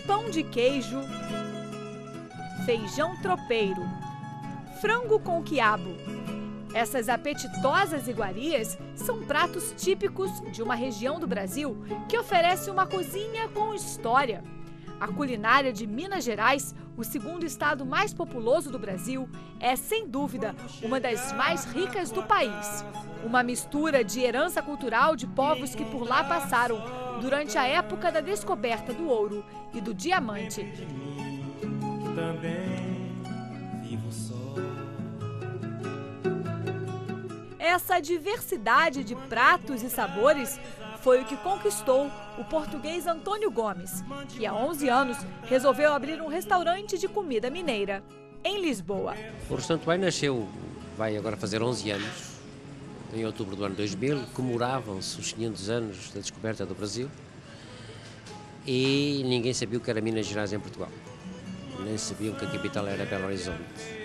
pão de queijo, feijão tropeiro, frango com quiabo. Essas apetitosas iguarias são pratos típicos de uma região do Brasil que oferece uma cozinha com história. A culinária de Minas Gerais, o segundo estado mais populoso do Brasil, é, sem dúvida, uma das mais ricas do país. Uma mistura de herança cultural de povos que por lá passaram durante a época da descoberta do ouro e do diamante. Essa diversidade de pratos e sabores foi o que conquistou o português Antônio Gomes, que há 11 anos resolveu abrir um restaurante de comida mineira em Lisboa. O restaurante Uai nasceu, vai agora fazer 11 anos, em outubro do ano 2000, comemoravam-se os 500 anos da descoberta do Brasil e ninguém sabia o que era Minas Gerais em Portugal, nem sabiam que a capital era Belo Horizonte.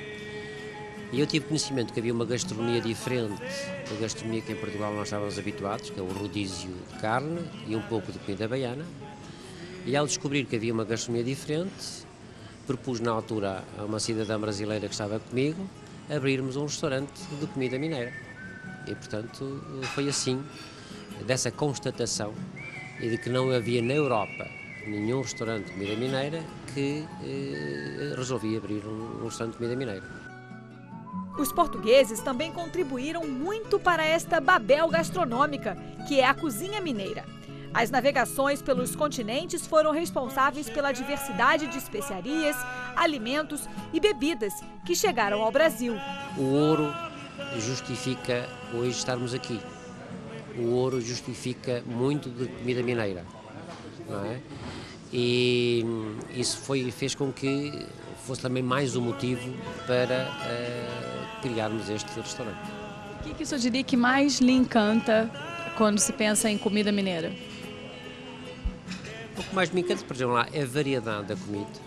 E eu tive conhecimento que havia uma gastronomia diferente da gastronomia que em Portugal nós estávamos habituados, que é o rodízio de carne e um pouco de comida baiana. E ao descobrir que havia uma gastronomia diferente, propus na altura a uma cidadã brasileira que estava comigo abrirmos um restaurante de comida mineira. E portanto foi assim, dessa constatação e de que não havia na Europa nenhum restaurante de comida mineira, que resolvi abrir um restaurante de comida mineira. Os portugueses também contribuíram muito para esta Babel gastronômica, que é a cozinha mineira. As navegações pelos continentes foram responsáveis pela diversidade de especiarias, alimentos e bebidas que chegaram ao Brasil. O ouro justifica hoje estarmos aqui. O ouro justifica muito de comida mineira, não é? E isso fez com que fosse também mais um motivo para criarmos este restaurante. O que o senhor diria que mais lhe encanta quando se pensa em comida mineira? O que mais me encanta, por exemplo, lá, é a variedade da comida,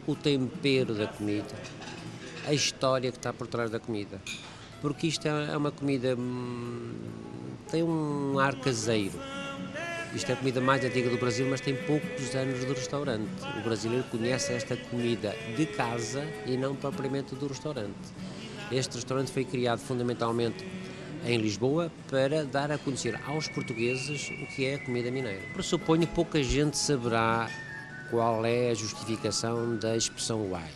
o tempero da comida, a história que está por trás da comida. Porque isto é uma comida, tem um ar caseiro. Isto é a comida mais antiga do Brasil, mas tem poucos anos de restaurante. O brasileiro conhece esta comida de casa e não propriamente do restaurante. Este restaurante foi criado fundamentalmente em Lisboa para dar a conhecer aos portugueses o que é a comida mineira. Pressuponho que pouca gente saberá qual é a justificação da expressão Uai.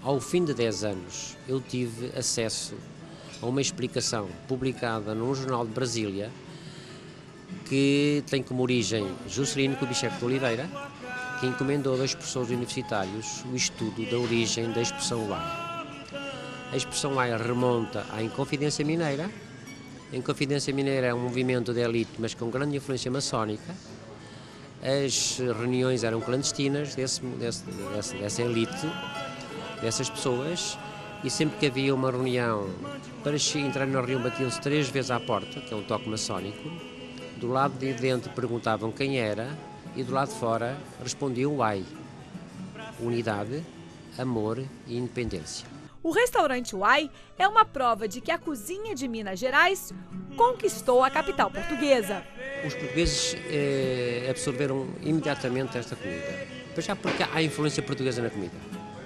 Ao fim de 10 anos, eu tive acesso a uma explicação publicada num jornal de Brasília, que tem como origem Juscelino Kubitschek de Oliveira, que encomendou a 2 professores universitários o estudo da origem da expressão Uai. A expressão Uai remonta à Inconfidência Mineira. A Inconfidência Mineira é um movimento de elite, mas com grande influência maçónica. As reuniões eram clandestinas dessa elite, dessas pessoas, e sempre que havia uma reunião, para entrar na reunião batiam-se 3 vezes à porta, que é um toque maçónico. Do lado de dentro perguntavam quem era e do lado de fora respondiam Uai. Unidade, amor e independência. O restaurante Uai é uma prova de que a cozinha de Minas Gerais conquistou a capital portuguesa. Os portugueses absorveram imediatamente esta comida, já porque há influência portuguesa na comida.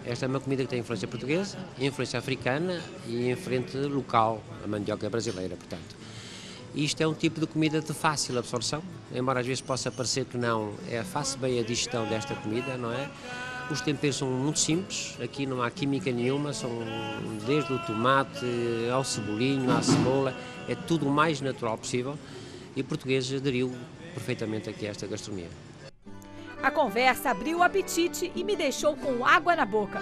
Esta é uma comida que tem influência portuguesa, influência africana e influência local, a mandioca brasileira, portanto. Isto é um tipo de comida de fácil absorção, embora às vezes possa parecer que não, faz bem a digestão desta comida, não é? Os temperos são muito simples, aqui não há química nenhuma, são desde o tomate ao cebolinho, à cebola, é tudo o mais natural possível e o português aderiu perfeitamente aqui a esta gastronomia. A conversa abriu o apetite e me deixou com água na boca.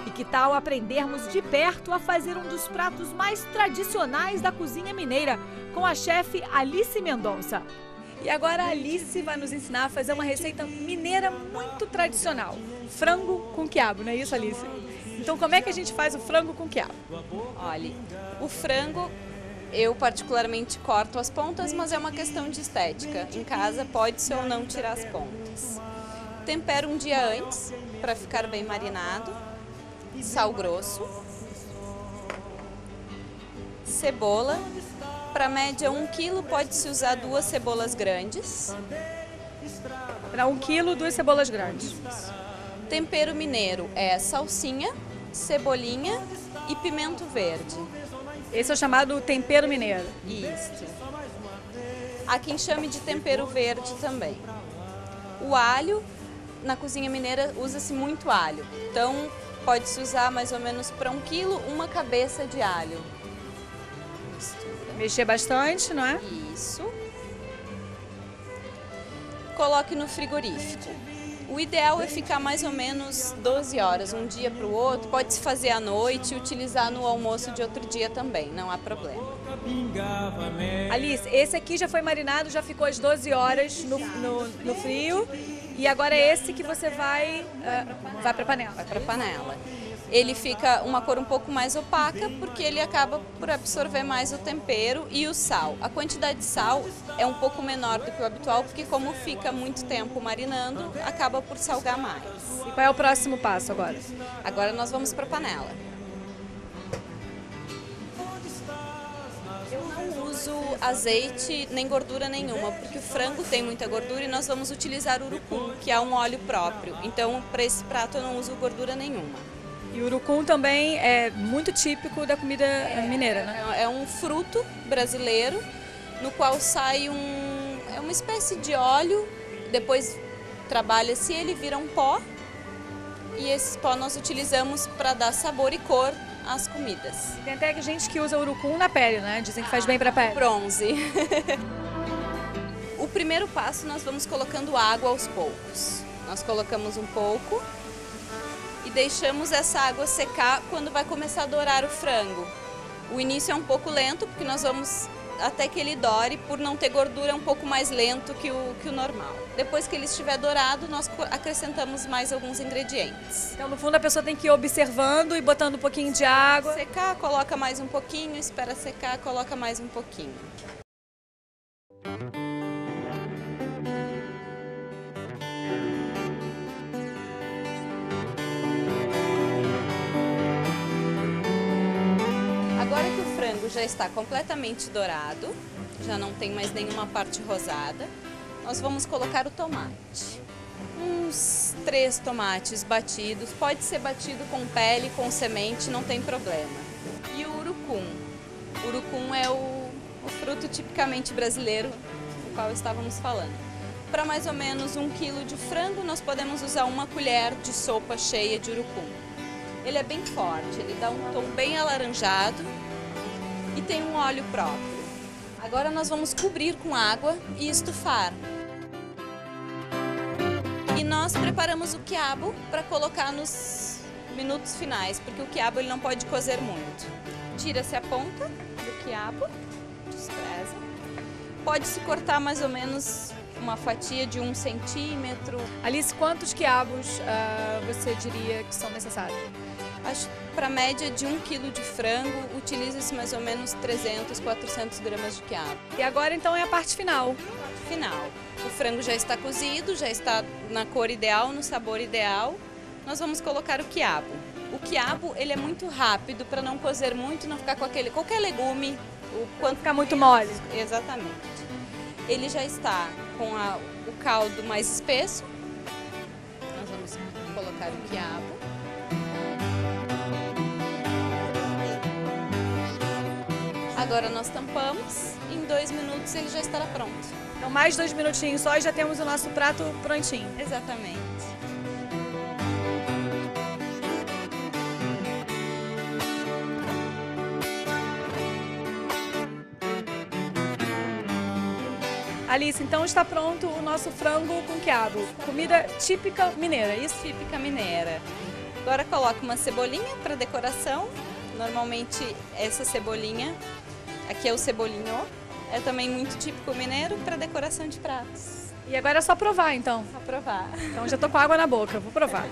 E que tal aprendermos de perto a fazer um dos pratos mais tradicionais da cozinha mineira com a chefe Alice Mendonça. E agora a Alice vai nos ensinar a fazer uma receita mineira muito tradicional. Frango com quiabo, não é isso, Alice? Então como é que a gente faz o frango com quiabo? Olha, o frango eu particularmente corto as pontas, mas é uma questão de estética. Em casa pode-se ou não tirar as pontas. Tempero um dia antes para ficar bem marinado. Sal grosso. Cebola. Para média 1 quilo pode-se usar 2 cebolas grandes. Para 1 quilo, 2 cebolas grandes. Tempero mineiro é salsinha, cebolinha e pimento verde. Esse é o chamado tempero mineiro. Isso. Há quem chame de tempero verde também. O alho, na cozinha mineira usa-se muito alho. Então pode-se usar mais ou menos para 1 quilo, 1 cabeça de alho. Mistura. Mexer bastante, não é? Isso. Coloque no frigorífico. O ideal é ficar mais ou menos 12 horas, um dia para o outro. Pode-se fazer à noite e utilizar no almoço de outro dia também, não há problema. Alice, esse aqui já foi marinado, já ficou às 12 horas no frio. E agora é esse que você vai para a panela. Vai para a panela. Ele fica uma cor um pouco mais opaca porque ele acaba por absorver mais o tempero e o sal. A quantidade de sal é um pouco menor do que o habitual porque como fica muito tempo marinando, acaba por salgar mais. E qual é o próximo passo agora? Agora nós vamos para a panela. Eu não uso azeite nem gordura nenhuma, porque o frango tem muita gordura e nós vamos utilizar urucum, que é um óleo próprio. Então, para esse prato eu não uso gordura nenhuma. E o urucum também é muito típico da comida mineira, né? É um fruto brasileiro no qual sai é uma espécie de óleo, depois trabalha-se ele, vira um pó e esse pó nós utilizamos para dar sabor e cor às comidas. Tem até gente que usa urucum na pele, né? Dizem que faz bem para a pele. Bronze. O primeiro passo nós vamos colocando água aos poucos. Nós colocamos um pouco e deixamos essa água secar quando vai começar a dourar o frango. O início é um pouco lento, porque nós vamos até que ele dore, por não ter gordura é um pouco mais lento que o normal. Depois que ele estiver dourado, nós acrescentamos mais alguns ingredientes. Então, no fundo, a pessoa tem que ir observando e botando um pouquinho de água. Secar, coloca mais um pouquinho, espera secar, coloca mais um pouquinho. Agora que o frango já está completamente dourado, já não tem mais nenhuma parte rosada, nós vamos colocar o tomate. Uns 3 tomates batidos, pode ser batido com pele, com semente, não tem problema. E o urucum. O urucum é o fruto tipicamente brasileiro, do qual estávamos falando. Para mais ou menos 1 quilo de frango, nós podemos usar 1 colher de sopa cheia de urucum. Ele é bem forte, ele dá um tom bem alaranjado e tem um óleo próprio. Agora nós vamos cobrir com água e estufar. E nós preparamos o quiabo para colocar nos minutos finais, porque o quiabo ele não pode cozer muito. Tira-se a ponta do quiabo, despreza. Pode-se cortar mais ou menos uma fatia de 1 centímetro. Alice, quantos quiabos você diria que são necessários? Acho que para a média de 1 quilo de frango, utiliza-se mais ou menos 300, 400 gramas de quiabo. E agora, então, é a parte final. Final. O frango já está cozido, já está na cor ideal, no sabor ideal. Nós vamos colocar o quiabo. O quiabo, ele é muito rápido para não cozer muito, não ficar com qualquer legume. Quando ficar muito mole. Exatamente. Ele já está com o caldo mais espesso. Nós vamos colocar o quiabo. Agora nós tampamos e em 2 minutos ele já estará pronto. Então mais 2 minutinhos só e já temos o nosso prato prontinho. Exatamente. Alice, então está pronto o nosso frango com quiabo. Comida típica mineira, é isso? Típica mineira. Agora coloca uma cebolinha para decoração. Normalmente essa cebolinha, aqui é o cebolinho, é também muito típico mineiro para decoração de pratos. E agora é só provar, então. Só provar. Então já tô com água na boca, vou provar.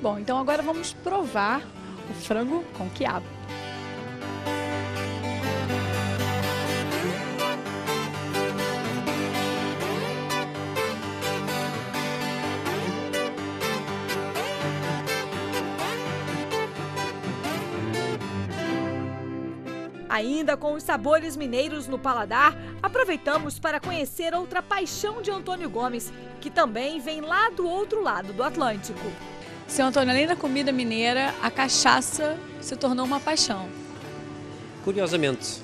Bom, então agora vamos provar o frango com quiabo. Ainda com os sabores mineiros no paladar, aproveitamos para conhecer outra paixão de Antônio Gomes, que também vem lá do outro lado do Atlântico. Seu Antônio, além da comida mineira, a cachaça se tornou uma paixão. Curiosamente,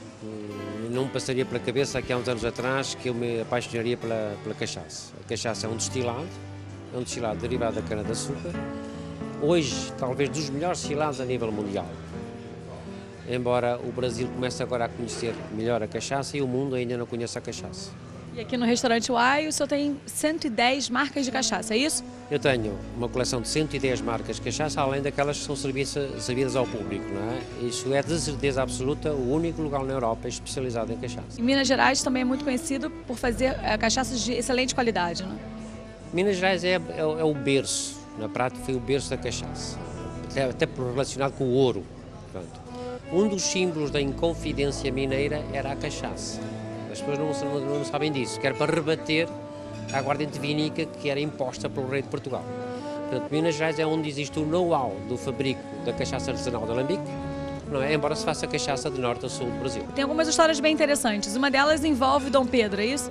não me passaria pela cabeça aqui há uns anos atrás que eu me apaixonaria pela cachaça. A cachaça é um destilado derivado da cana-de-açúcar, hoje talvez dos melhores destilados a nível mundial. Embora o Brasil comece agora a conhecer melhor a cachaça e o mundo ainda não conhece a cachaça. E aqui no restaurante Uai, o senhor tem 110 marcas de cachaça, é isso? Eu tenho uma coleção de 110 marcas de cachaça, além daquelas que são servidas ao público, não é? Isso é de certeza absoluta o único lugar na Europa especializado em cachaça. Em Minas Gerais também é muito conhecido por fazer cachaças de excelente qualidade, não é? Minas Gerais é o berço, na prática foi o berço da cachaça, até relacionado com o ouro. Pronto. Um dos símbolos da inconfidência mineira era a cachaça. As pessoas não sabem disso, que era para rebater a aguardente vínica que era imposta pelo rei de Portugal. Portanto, Minas Gerais é onde existe o know-how do fabrico da cachaça artesanal de Alambique, não é? Embora se faça cachaça de norte a sul do Brasil. Tem algumas histórias bem interessantes. Uma delas envolve Dom Pedro, é isso?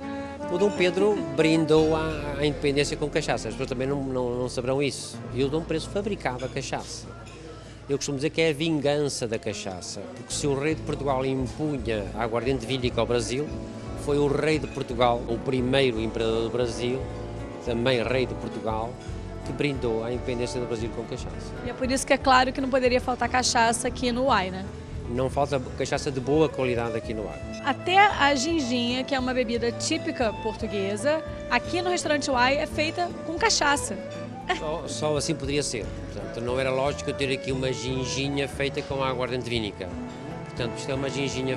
O Dom Pedro brindou a independência com cachaça, as pessoas também não saberão isso. E o Dom Pedro fabricava cachaça. Eu costumo dizer que é a vingança da cachaça, porque se o rei de Portugal impunha a aguardente vínica ao Brasil, foi o rei de Portugal, o primeiro imperador do Brasil, também rei de Portugal, que brindou a independência do Brasil com cachaça. E é por isso que é claro que não poderia faltar cachaça aqui no Uai, né? Não falta cachaça de boa qualidade aqui no ar. Até a ginginha, que é uma bebida típica portuguesa, aqui no restaurante Uai é feita com cachaça. Só assim poderia ser. Portanto, não era lógico eu ter aqui uma ginginha feita com aguardente vínica. Portanto, isto é uma ginginha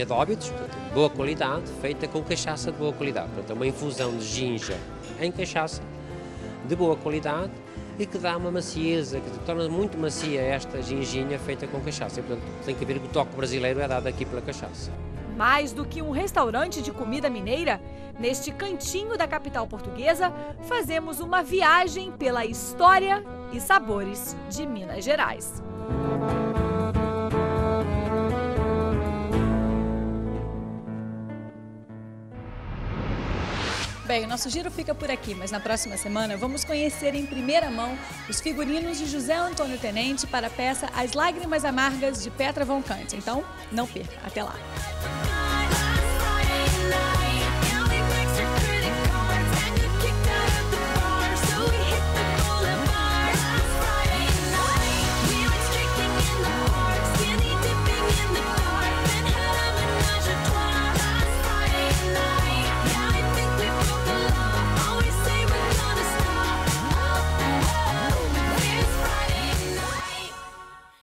de Óbidos, portanto, de boa qualidade, feita com cachaça de boa qualidade. Portanto, é uma infusão de ginja em cachaça, de boa qualidade, e que dá uma macieza, que torna muito macia esta ginginha feita com cachaça. E, portanto, tem que ver que o toque brasileiro é dado aqui pela cachaça. Mais do que um restaurante de comida mineira, neste cantinho da capital portuguesa, fazemos uma viagem pela história e sabores de Minas Gerais. Bem, o nosso giro fica por aqui, mas na próxima semana vamos conhecer em primeira mão os figurinos de José Antônio Tenente para a peça As Lágrimas Amargas de Petra von Kant. Então, não perca. Até lá!